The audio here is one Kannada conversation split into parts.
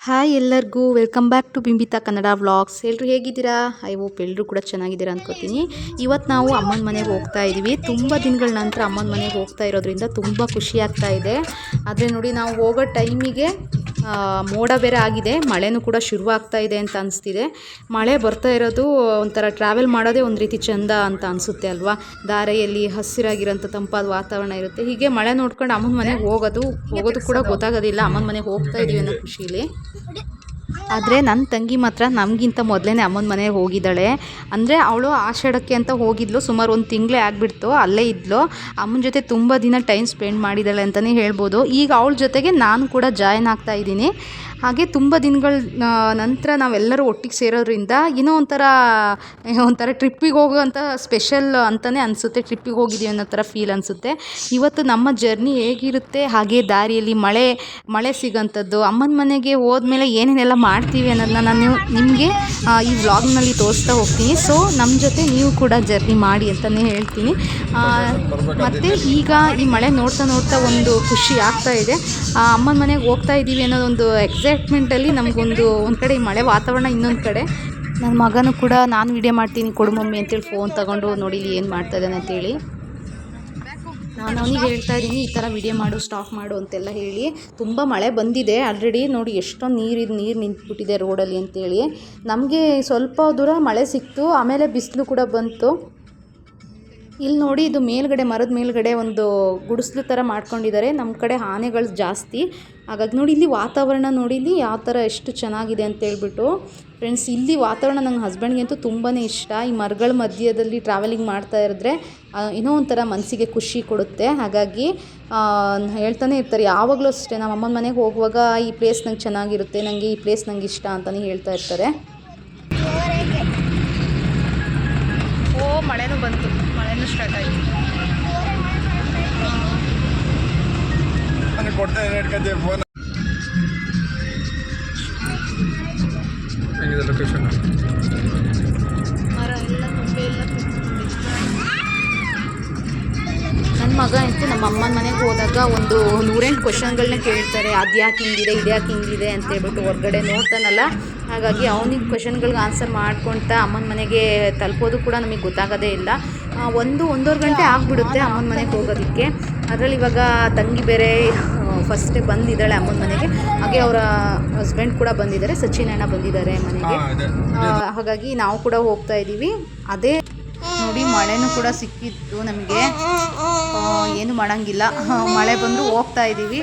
ಹಾಯ್ ಎಲ್ಲರಿಗೂ welcome back to Bimbita Kannada vlogs. ಎಲ್ಲರೂ ಹೇಗಿದ್ದೀರಾ? ಐ ಹೋಪ್ ಎಲ್ಲರೂ ಕೂಡ ಚೆನ್ನಾಗಿದ್ದೀರಾ ಅಂದ್ಕೋತೀನಿ. ಇವತ್ತು ನಾವು ಅಮ್ಮನ ಮನೆಗೆ ಹೋಗ್ತಾ ಇದ್ದೀವಿ. ತುಂಬ ದಿನಗಳ ನಂತರ ಅಮ್ಮನ ಮನೆಗೆ ಹೋಗ್ತಾ ಇರೋದ್ರಿಂದ ತುಂಬ ಖುಷಿ ಆಗ್ತಾ ಇದೆ. ಆದರೆ ನೋಡಿ, ನಾವು ಹೋಗೋ ಟೈಮಿಗೆ ಮೋಡ ಬೇರೆ ಆಗಿದೆ, ಮಳೆನೂ ಕೂಡ ಶುರುವಾಗ್ತಾ ಇದೆ ಅಂತ ಅನಿಸ್ತಿದೆ. ಮಳೆ ಬರ್ತಾ ಇರೋದು ಒಂಥರ ಟ್ರಾವೆಲ್ ಮಾಡೋದೇ ಒಂದು ರೀತಿ ಚೆಂದ ಅಂತ ಅನಿಸುತ್ತೆ ಅಲ್ವಾ? ದಾರಿಯಲ್ಲಿ ಹಸಿರಾಗಿರೋಂಥ ತಂಪಾದ ವಾತಾವರಣ ಇರುತ್ತೆ. ಹೀಗೆ ಮಳೆ ನೋಡ್ಕೊಂಡು ಅಮ್ಮನ ಮನೆಗೆ ಹೋಗೋದು ಕೂಡ ಗೊತ್ತಾಗೋದಿಲ್ಲ. ಅಮ್ಮನ ಮನೆಗೆ ಹೋಗ್ತಾ ಇದ್ದೀವಿ ಅನ್ನೋ ಖುಷಿಲಿ. ಆದರೆ ನನ್ನ ತಂಗಿ ಮಾತ್ರ ನಮಗಿಂತ ಮೊದಲೇ ಅಮ್ಮನ ಮನೆಗೆ ಹೋಗಿದ್ದಾಳೆ. ಅಂದರೆ ಅವಳು ಆಷಾಢಕ್ಕೆ ಅಂತ ಹೋಗಿದ್ಲು. ಸುಮಾರು ಒಂದು ತಿಂಗಳೇ ಆಗಿಬಿಡ್ತು, ಅಲ್ಲೇ ಇದ್ಲು. ಅಮ್ಮನ ಜೊತೆ ತುಂಬ ದಿನ ಟೈಮ್ ಸ್ಪೆಂಡ್ ಮಾಡಿದ್ದಾಳೆ ಅಂತಲೇ ಹೇಳ್ಬೋದು. ಈಗ ಅವಳ ಜೊತೆಗೆ ನಾನು ಕೂಡ ಜಾಯ್ನ್ ಆಗ್ತಾ ಇದ್ದೀನಿ. ಹಾಗೆ ತುಂಬ ದಿನಗಳ ನಂತರ ನಾವೆಲ್ಲರೂ ಒಟ್ಟಿಗೆ ಸೇರೋದ್ರಿಂದ ಏನೋ ಒಂಥರ ಟ್ರಿಪ್ಪಿಗೆ ಹೋಗೋವಂಥ ಸ್ಪೆಷಲ್ ಅಂತಲೇ ಅನಿಸುತ್ತೆ. ಟ್ರಿಪ್ಪಿಗೆ ಹೋಗಿದ್ದೀವಿ ಅನ್ನೋ ಥರ ಫೀಲ್ ಅನಿಸುತ್ತೆ. ಇವತ್ತು ನಮ್ಮ ಜರ್ನಿ ಹೇಗಿರುತ್ತೆ, ಹಾಗೆ ದಾರಿಯಲ್ಲಿ ಮಳೆ ಸಿಗೋಂಥದ್ದು, ಅಮ್ಮನ ಮನೆಗೆ ಹೋದ್ಮೇಲೆ ಏನೇನೆಲ್ಲ ಮಾಡ್ತೀವಿ ಅನ್ನೋದನ್ನ ನಾನು ನಿಮಗೆ ಈ ವ್ಲಾಗ್ನಲ್ಲಿ ತೋರಿಸ್ತಾ ಹೋಗ್ತೀನಿ. ಸೊ ನಮ್ಮ ಜೊತೆ ನೀವು ಕೂಡ ಜರ್ನಿ ಮಾಡಿ ಅಂತಲೇ ಹೇಳ್ತೀನಿ. ಮತ್ತು ಈಗ ಈ ಮಳೆ ನೋಡ್ತಾ ಒಂದು ಖುಷಿ ಆಗ್ತಾ ಇದೆ. ಅಮ್ಮನ ಮನೆಗೆ ಹೋಗ್ತಾ ಇದ್ದೀವಿ ಅನ್ನೋದೊಂದು ಎಕ್ಸೈಟ್ಮೆಂಟಲ್ಲಿ ನಮಗೊಂದು ಕಡೆ ಈ ಮಳೆ ವಾತಾವರಣ, ಇನ್ನೊಂದು ಕಡೆ ನನ್ನ ಮಗನೂ ಕೂಡ ನಾನು ವಿಡಿಯೋ ಮಾಡ್ತೀನಿ ಕೊಡು ಮಮ್ಮಿ ಅಂತೇಳಿ ಫೋನ್ ತೊಗೊಂಡು ನೋಡಿ ಇಲ್ಲಿ ಏನು ಮಾಡ್ತಾ ಇದ್ದಾನೆ ಅಂತೇಳಿ. ನಾನು ಅವನಿಗೆ ಹೇಳ್ತಾ ಇದ್ದೀನಿ, ಈ ಥರ ವಿಡಿಯೋ ಮಾಡು, ಸ್ಟಾಪ್ ಮಾಡು ಅಂತೆಲ್ಲ ಹೇಳಿ. ತುಂಬ ಮಳೆ ಬಂದಿದೆ ಆಲ್ರೆಡಿ. ನೋಡಿ ಎಷ್ಟೊಂದು ನೀರು ನಿಂತ್ಬಿಟ್ಟಿದೆ ರೋಡಲ್ಲಿ ಅಂತೇಳಿ. ನಮಗೆ ಸ್ವಲ್ಪ ದೂರ ಮಳೆ ಸಿಕ್ತು, ಆಮೇಲೆ ಬಿಸಿಲು ಕೂಡ ಬಂತು. ಇಲ್ಲಿ ನೋಡಿ, ಇದು ಮೇಲ್ಗಡೆ, ಮರದ ಮೇಲ್ಗಡೆ ಒಂದು ಗುಡಿಸ್ಲು ಥರ ಮಾಡ್ಕೊಂಡಿದ್ದಾರೆ. ನಮ್ಮ ಕಡೆ ಆನೆಗಳು ಜಾಸ್ತಿ, ಹಾಗಾಗಿ ನೋಡಿ ಇಲ್ಲಿ ವಾತಾವರಣ ನೋಡಿ, ಇಲ್ಲಿ ಯಾವ ಥರ ಎಷ್ಟು ಚೆನ್ನಾಗಿದೆ ಅಂತ ಹೇಳ್ಬಿಟ್ಟು. ಫ್ರೆಂಡ್ಸ್, ಇಲ್ಲಿ ವಾತಾವರಣ ನನ್ನ ಹಸ್ಬೆಂಡ್ಗಂತೂ ತುಂಬಾ ಇಷ್ಟ. ಈ ಮರಗಳ ಮಧ್ಯದಲ್ಲಿ ಟ್ರಾವೆಲಿಂಗ್ ಮಾಡ್ತಾ ಇರಿದ್ರೆ ಏನೋ ಒಂಥರ ಮನಸ್ಸಿಗೆ ಖುಷಿ ಕೊಡುತ್ತೆ. ಹಾಗಾಗಿ ಹೇಳ್ತಾನೆ ಇರ್ತಾರೆ ಯಾವಾಗಲೂ ಅಷ್ಟೇ. ನಮ್ಮ ಅಮ್ಮನ ಮನೆಗೆ ಹೋಗುವಾಗ ಈ ಪ್ಲೇಸ್ ನಂಗೆ ಚೆನ್ನಾಗಿರುತ್ತೆ, ನನಗೆ ಈ ಪ್ಲೇಸ್ ನಂಗೆ ಇಷ್ಟ ಅಂತಲೇ ಹೇಳ್ತಾ ಇರ್ತಾರೆ. ಮಳೆನೂ ಬಂತು, ಮಳೆನೂ ಸ್ಟಾರ್ಟ್ ಆಯಿತು. ಲೊಕೇಶನ್ ಮರ ಎಲ್ಲ ತುಂಬೆ ಎಲ್ಲ ನನ್ನ ಮಗ ಅಂತೂ ನಮ್ಮ ಅಮ್ಮನ ಮನೆಗೆ ಹೋದಾಗ ಒಂದು 108 ಕ್ವಶನ್ಗಳನ್ನ ಕೇಳ್ತಾರೆ. ಅದು ಯಾಕೆ ಹಿಂಗಿದೆ, ಇದು ಯಾಕೆ ಹಿಂಗಿದೆ ಅಂತ ಹೇಳ್ಬಿಟ್ಟು ಹೊರಗಡೆ ನೋಡ್ತಾನಲ್ಲ. ಹಾಗಾಗಿ ಅವನಿಗೆ ಕ್ವಶನ್ಗಳಿಗೆ ಆನ್ಸರ್ ಮಾಡ್ಕೊಳ್ತಾ ಅಮ್ಮನ ಮನೆಗೆ ತಲುಪೋದು ಕೂಡ ನಮಗೆ ಗೊತ್ತಾಗೋದೇ ಇಲ್ಲ. 1-1.5 ಗಂಟೆ ಆಗಿಬಿಡುತ್ತೆ ಅಮ್ಮನ ಮನೆಗೆ ಹೋಗೋದಕ್ಕೆ. ಅದರಲ್ಲಿ ಇವಾಗ ತಂಗಿ ಬೇರೆ ಫಸ್ಟೇ ಬಂದಿದ್ದಾಳೆ ಅಮ್ಮನ ಮನೆಗೆ. ಹಾಗೆ ಅವರ ಹಸ್ಬೆಂಡ್ ಕೂಡ ಬಂದಿದ್ದಾರೆ, ಸಚಿನ್ ಅಣ್ಣ ಬಂದಿದ್ದಾರೆ ಮನೆಗೆ. ಹಾಗಾಗಿ ನಾವು ಕೂಡ ಹೋಗ್ತಾ ಇದ್ದೀವಿ. ಅದೇ ನೋಡಿ, ಮಳೆನೂ ಕೂಡ ಸಿಕ್ಕಿತ್ತು ನಮಗೆ. ಏನು ಮಾಡೋಂಗಿಲ್ಲ, ಮಳೆ ಬಂದರೂ ಹೋಗ್ತಾ ಇದ್ದೀವಿ.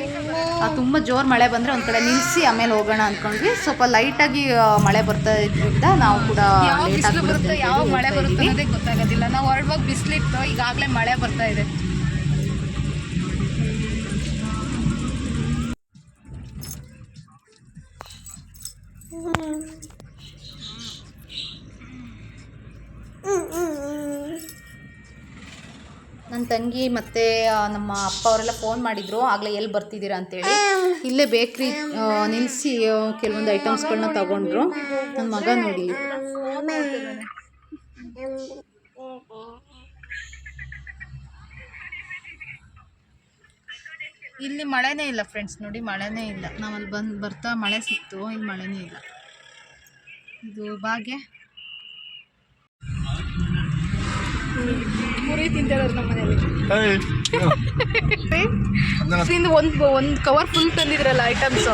ತುಂಬ ಜೋರು ಮಳೆ ಬಂದರೆ ಒಂದು ಕಡೆ ನಿಲ್ಲಿಸಿ ಆಮೇಲೆ ಹೋಗೋಣ ಅಂದ್ಕೊಂಡ್ವಿ. ಸ್ವಲ್ಪ ಲೈಟಾಗಿ ಮಳೆ ಬರ್ತಾ ಇದ್ರಿಂದ ನಾವು ಕೂಡ ಲೇಟಾಗಿ ಬರುತ್ತೆ, ಯಾವ ಮಳೆ ಬರುತ್ತೆ ಅನ್ನೋದೇ ಗೊತ್ತಾಗೋದಿಲ್ಲ. ನಾವು ಹೊರಡುವಾಗ ಬಿಸಿಲಿತ್ತು, ಈಗಾಗಲೇ ಮಳೆ ಬರ್ತಾ ಇದೆ. ನನ್ನ ತಂಗಿ ಮತ್ತು ನಮ್ಮ ಅಪ್ಪ ಅವರೆಲ್ಲ ಫೋನ್ ಮಾಡಿದರು ಆಗಲೇ, ಎಲ್ಲಿ ಬರ್ತಿದ್ದೀರಾ ಅಂತೇಳಿ. ಇಲ್ಲೇ ಬೇಕ್ರಿ ನಿಲ್ಲಿಸಿ ಕೆಲವೊಂದು ಐಟಮ್ಸ್ಗಳನ್ನ ತಗೊಂಡ್ರು. ನನ್ನ ಮಗ ನೋಡಿ, ಇಲ್ಲಿ ಮಳೆನೇ ಇಲ್ಲ ಫ್ರೆಂಡ್ಸ್. ನೋಡಿ, ಮಳೆನೇ ಇಲ್ಲ. ನಾವಲ್ಲಿ ಬರ್ತಾ ಮಳೆ ಸಿಕ್ತು, ಇಲ್ಲಿ ಮಳೆನೇ ಇಲ್ಲ. ಇದು ಭಾಗ್ಯ ಪೂರಿ ತಿಂತಿರೋದು ನಮ್ಮ ಮನೇಲಿ. ಒಂದು ಕವರ್ ಫುಲ್ ತಂದಿದ್ರಲ್ಲ ಐಟಮ್ಸು.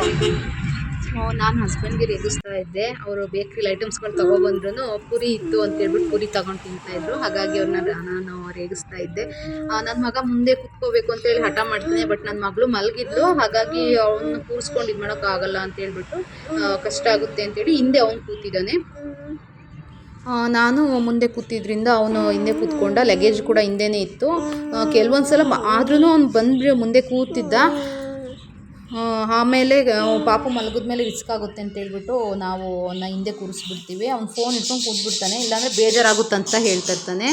ನಾನು ಹಸ್ಬೆಂಡ್ಗೆ ರೇಗಿಸ್ತಾ ಇದ್ದೆ. ಅವರು ಬೇಕ್ರಿಲಿ ಐಟಮ್ಸ್ಗಳು ತೊಗೊಬಂದ್ರು, ಪೂರಿ ಇತ್ತು ಅಂತೇಳ್ಬಿಟ್ಟು ಪೂರಿ ತೊಗೊಂಡು ತಿಂತಾಯಿದ್ರು. ಹಾಗಾಗಿ ನಾನು ರೇಗಿಸ್ತಾ ಇದ್ದೆ. ನನ್ನ ಮಗ ಮುಂದೆ ಕೂತ್ಕೋಬೇಕು ಅಂತೇಳಿ ಹಠ ಮಾಡ್ತಾನೆ. ಬಟ್ ನನ್ನ ಮಗಳು ಮಲಗಿದ್ಲು, ಹಾಗಾಗಿ ಅವನ್ನ ಕೂರಿಸ್ಕೊಂಡು ಇದು ಮಾಡೋಕ್ಕಾಗಲ್ಲ ಅಂತೇಳ್ಬಿಟ್ಟು, ಕಷ್ಟ ಆಗುತ್ತೆ ಅಂತೇಳಿ ಹಿಂದೆ ಅವನು ಕೂತಿದ್ದಾನೆ. ನಾನು ಮುಂದೆ ಕೂತಿದ್ರಿಂದ ಅವನು ಹಿಂದೆ ಕೂತ್ಕೊಂಡ. ಲಗೇಜ್ ಕೂಡ ಹಿಂದೆನೇ ಇತ್ತು. ಕೆಲವೊಂದು ಸಲ ಆದ್ರೂ ಅವ್ನು ಬಂದು ಮುಂದೆ ಕೂತಿದ್ದ. ಆಮೇಲೆ ಪಾಪು ಮಲಗಿದ್ಮೇಲೆ ರಿಸ್ಕ್ ಆಗುತ್ತೆ ಅಂತೇಳ್ಬಿಟ್ಟು ನಾವು ಅವನ್ನ ಹಿಂದೆ ಕೂರಿಸ್ಬಿಡ್ತೀವಿ. ಅವ್ನು ಫೋನ್ ಇಟ್ಕೊಂಡು ಕೂತ್ಬಿಡ್ತಾನೆ, ಇಲ್ಲಾಂದರೆ ಬೇಜಾರಾಗುತ್ತಂತ ಹೇಳ್ತಾ ಇರ್ತಾನೆ.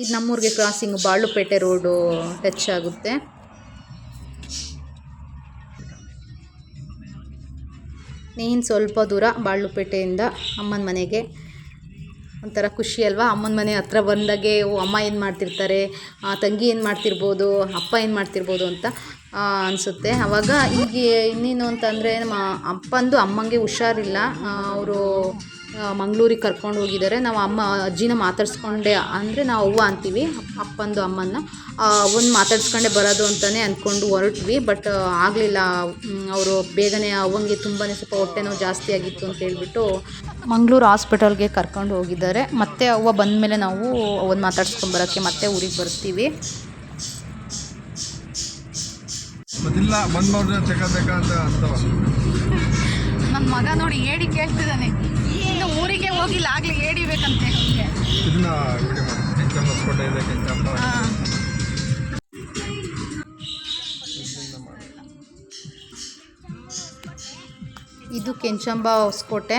ಇದು ನಮ್ಮೂರಿಗೆ ಕ್ರಾಸಿಂಗು, ಬಾಳುಪೇಟೆ ರೋಡು ಟಚ್ ಆಗುತ್ತೆ. ನೀನು ಸ್ವಲ್ಪ ದೂರ ಬಾಳುಪೇಟೆಯಿಂದ ಅಮ್ಮನ ಮನೆಗೆ. ಒಂಥರ ಖುಷಿ ಅಲ್ವಾ? ಅಮ್ಮನ ಮನೆ ಹತ್ರ ಬಂದಾಗೆ ಅಮ್ಮ ಏನು ಮಾಡ್ತಿರ್ತಾರೆ, ತಂಗಿ ಏನು ಮಾಡ್ತಿರ್ಬೋದು, ಅಪ್ಪ ಏನು ಮಾಡ್ತಿರ್ಬೋದು ಅಂತ ಅನಿಸುತ್ತೆ. ಆವಾಗ ಈಗ ಇನ್ನೇನು ಅಂತಂದರೆ ನಮ್ಮ ಅಮ್ಮಂಗೆ ಹುಷಾರಿಲ್ಲ, ಅವರು ಮಂಗಳೂರಿಗೆ ಕರ್ಕೊಂಡು ಹೋಗಿದ್ದಾರೆ. ನಾವು ಅಜ್ಜಿನ ಮಾತಾಡ್ಸ್ಕೊಂಡೆ, ಅಂದರೆ ನಾವು ಅವ್ವ ಅಂತೀವಿ ಅಮ್ಮನ, ಅವ್ವನ್ನ ಮಾತಾಡ್ಸ್ಕೊಂಡೆ ಬರೋದು ಅಂತಲೇ ಅಂದ್ಕೊಂಡು ಹೊರಟ್ವಿ. ಬಟ್ ಆಗಲಿಲ್ಲ, ಅವರು ಬೇಗನೆ ಅವ್ವಂಗೆ ತುಂಬಾ ಸ್ವಲ್ಪ ಹೊಟ್ಟೆ ನೋವು ಜಾಸ್ತಿ ಆಗಿತ್ತು ಅಂತ ಹೇಳ್ಬಿಟ್ಟು ಮಂಗಳೂರು ಹಾಸ್ಪಿಟಲ್ಗೆ ಕರ್ಕೊಂಡು ಹೋಗಿದ್ದಾರೆ. ಮತ್ತೆ ಅವ್ವ ಬಂದಮೇಲೆ ನಾವು ಅವ್ವನ್ನ ಮಾತಾಡ್ಸ್ಕೊಂಬರೋಕ್ಕೆ ಮತ್ತೆ ಊರಿಗೆ ಬರ್ತೀವಿ. ಮತ್ತಿಲ್ಲ ಬಂದ್ಬಾರ್ದು ತೆಗೋಬೇಕಂತ ಅಂತವ. ನನ್ನ ಮಗ ನೋಡಿ ಏಡಿ ಕೇಳ್ತಿದ್ದಾನೆ, ಇನ್ನು ಊರಿಗೆ ಹೋಗಿಲ್ಲ ಆಗ್ಲಿ ಏಡಿಬೇಕಂತೆ. ಇದನ್ನ ವಿಡಿಯೋ ಮಾಡಿ ಕೆಂಚಮ್ಮ ಹೊಸ್ಕೋಟೆ ಇದೆ, ಕೆಂಚಮ್ಮ ಇದು ಕೆಂಚಂಬ ಹೊಸಕೋಟೆ.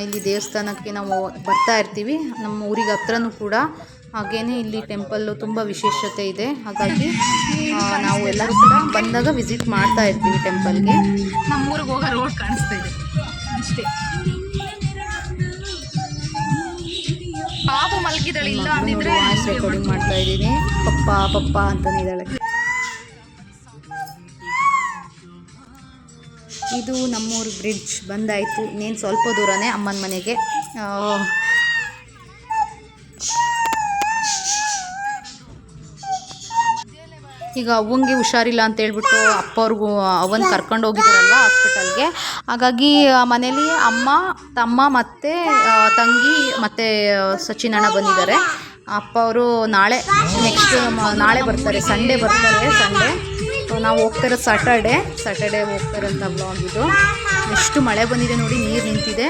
ಇಲ್ಲಿ ದೇವಸ್ಥಾನಕ್ಕೆ ನಾವು ಬರ್ತಾ ಇರ್ತೀವಿ, ನಮ್ಮ ಊರಿಗೆ ಹತ್ರನೂ ಕೂಡ. ಹಾಗೆಯೇ ಇಲ್ಲಿ ಟೆಂಪಲ್ಲು ತುಂಬ ವಿಶೇಷತೆ ಇದೆ, ಹಾಗಾಗಿ ನಾವು ಎಲ್ಲರೂ ಕೂಡ ಬಂದಾಗ ವಿಸಿಟ್ ಮಾಡ್ತಾ ಇರ್ತೀವಿ ಟೆಂಪಲ್ಗೆ. ನಮ್ಮ ಊರಿಗೆ ಹೋಗೋ ರೋಡ್ ಕಾಣಿಸ್ತಾ ಇದೆ ಅಷ್ಟೇ. ಪಾಪು ಮಲಗಿದಳು, ಇಲ್ಲ ಅಂದಿದ್ರೆ ವಾಯ್ಸ್ ರೆಕಾರ್ಡಿಂಗ್ ಮಾಡ್ತಾ ಇದ್ದೀನಿ. ಪಪ್ಪ ಪಪ್ಪ ಅಂತಲೇ ಇದ್ದಾಳೆ. ಇದು ನಮ್ಮೂರು ಬ್ರಿಡ್ಜ್ ಬಂದಾಯಿತು, ಇನ್ನೇನು ಸ್ವಲ್ಪ ದೂರನೇ ಅಮ್ಮನ ಮನೆಗೆ. ಈಗ ಅವ್ವಂಗೆ ಹುಷಾರಿಲ್ಲ ಅಂತ ಹೇಳ್ಬಿಟ್ಟು ಅಪ್ಪವ್ರಿಗೂ ಅವನ್ನ ಕರ್ಕೊಂಡು ಹೋಗಿದ್ದಾರಲ್ವ ಹಾಸ್ಪಿಟಲ್ಗೆ. ಹಾಗಾಗಿ ಮನೇಲಿ ಅಮ್ಮ, ತಮ್ಮ ಮತ್ತು ತಂಗಿ ಮತ್ತು ಸಚಿನ್ ಅಣ್ಣ ಬಂದಿದ್ದಾರೆ. ಅಪ್ಪ ಅವರು ನಾಳೆ ಬರ್ತಾರೆ, ಸಂಡೇ ಬರ್ತಾರೆ. ನಾವು ಹೋಗ್ತಾಯಿರೋ ಸ್ಯಾಟರ್ಡೇ ಹೋಗ್ತಾರಂಥ ಬ್ಲಾಗ್ ಇದು. ಎಷ್ಟು ಮಳೆ ಬಂದಿದೆ ನೋಡಿ, ನೀರು ನಿಂತಿದೆ.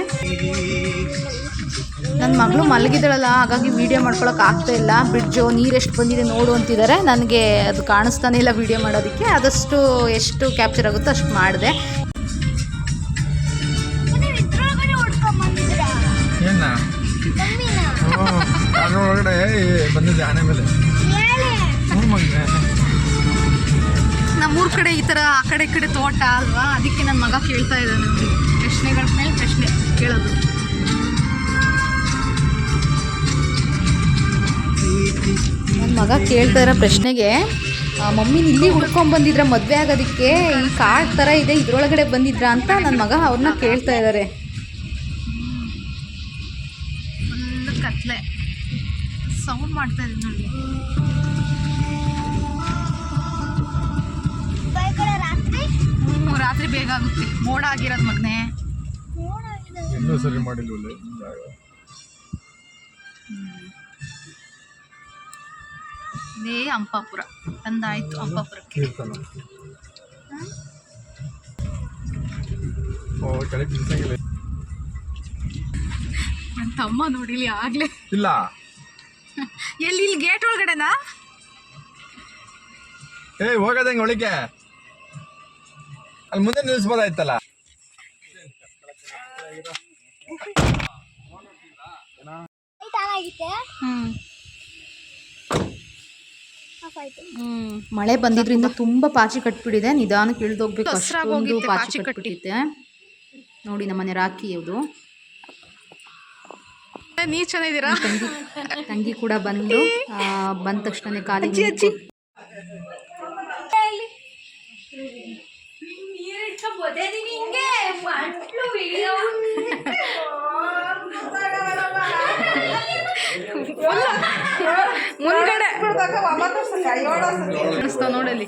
ನನ್ನ ಮಗಳು ಮಲಗಿದಳಲ್ಲ, ಹಾಗಾಗಿ ವೀಡಿಯೋ ಮಾಡ್ಕೊಳಕ್ಕೆ ಆಗ್ತಾಯಿಲ್ಲ. ಬ್ರಿಡ್ಜು ನೀರು ಎಷ್ಟು ಬಂದಿದೆ ನೋಡು ಅಂತಿದ್ದಾರೆ. ನನಗೆ ಅದು ಕಾಣಿಸ್ತಾನೆ ಇಲ್ಲ ವೀಡಿಯೋ ಮಾಡೋದಕ್ಕೆ. ಆದಷ್ಟು ಎಷ್ಟು ಕ್ಯಾಪ್ಚರ್ ಆಗುತ್ತೋ ಅಷ್ಟು ಮಾಡಿದೆ. ಒಳಗಡೆ ಬಂದಿದ್ದೆ ಆನೆ ಮೇಲೆ. ನಮ್ಮೂರ ಕಡೆ ಈ ಥರ ಆ ಕಡೆ ತೋಟ ಅಲ್ವಾ, ಅದಕ್ಕೆ ನನ್ನ ಮಗ ಕೇಳ್ತಾ ಇದ್ದಾನೆ ನೋಡಿ, ಪ್ರಶ್ನೆಗಳ ಮೇಲೆ ಪ್ರಶ್ನೆ ಕೇಳೋದು. ನನ್ನ ಮಗ ಕೇಳ್ತಾ ಇರೋ ಪ್ರಶ್ನೆಗೆ, ಮಮ್ಮಿ ಇಲ್ಲಿ ಹುಡ್ಕೊಂಡ್ಬಂದಿದ್ರ ಮದುವೆ ಆಗೋದಕ್ಕೆ, ಈ ಕಾರ್ಡ್ ಥರ ಇದೆ ಇದ್ರೊಳಗಡೆ ಬಂದಿದ್ರ ಅಂತ ನನ್ನ ಮಗ ಅವ್ರನ್ನ ಕೇಳ್ತಾ ಇದ್ದಾರೆ. ಫುಲ್ ಕತ್ಲೆ ಸೌಂಡ್ ಮಾಡ್ತಾ ಇದ್ದೀನಿ ನೋಡಿ. ರಾತ್ರಿ ಬೇಗ ಆಗುತ್ತೆ, ಮೋಡ ಆಗಿರೋದು ಮಗನೇ. ಇನ್ನೂ ಸರಿ ಮಾಡಿಲ್ವಲ್ಲ. ಇದೇ ಹಂಪಾಪುರ ತಂದಾಯ್ತು. ಹಂಪಾಪುರಕ್ಕೆ ನನ್ನ ತಮ್ಮ ನೋಡಿಲಿ ಆಗ್ಲೇ ಇಲ್ಲ. ಎಲ್ಲಿ ಇಲ್ಲಿ ಗೇಟ್ ಒಳಗಡೆನಾ? ಹೋಗೋದಂಗೆ ಒಳಗೆ ಅಲ್ಲಿ ಮುಂದೆ ನಿಲ್ಲಿಸ್ಬೋದಾಯ್ತಲ್ಲ. ಮಳೆ ಬಂದಿದ್ರಿಂದ ತುಂಬ ಪಾಚಿ ಕಟ್ಬಿಟ್ಟಿದೆ, ನಿಧಾನಕ್ಕೆ ಇಳಿದೋಗ್ಬೇಕು, ಅಷ್ಟೊಂದು ಪಾಚಿ ಕಟ್ಬಿಟ್ಟಿದೆ ನೋಡಿ. ನಮ್ಮನೆ ರಾಖಿ ಅದು. ನೀ ಚೆನ್ನಾಗಿದ್ದೀರಾ? ತಂಗಿ ಕೂಡ ಬಂದ ತಕ್ಷಣ ಖಾಲಿ ಮುಂದ್ಗಡೆ ನೋಡಲಿ.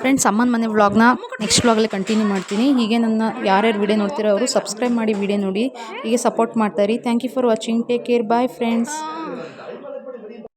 ಫ್ರೆಂಡ್ಸ್, ಅಮ್ಮನ ಮನೆ ವ್ಲಾಗ್ನ ನೆಕ್ಸ್ಟ್ ವ್ಲಾಗಲ್ಲಿ ಕಂಟಿನ್ಯೂ ಮಾಡ್ತೀನಿ. ಹೀಗೆ ನನ್ನ ಯಾರ್ಯಾರು ವಿಡಿಯೋ ನೋಡ್ತೀರೋ ಅವರು ಸಬ್ಸ್ಕ್ರೈಬ್ ಮಾಡಿ ವಿಡಿಯೋ ನೋಡಿ, ಹೀಗೆ ಸಪೋರ್ಟ್ ಮಾಡ್ತಾರೆ. Thank you for watching. Take care. Bye friends.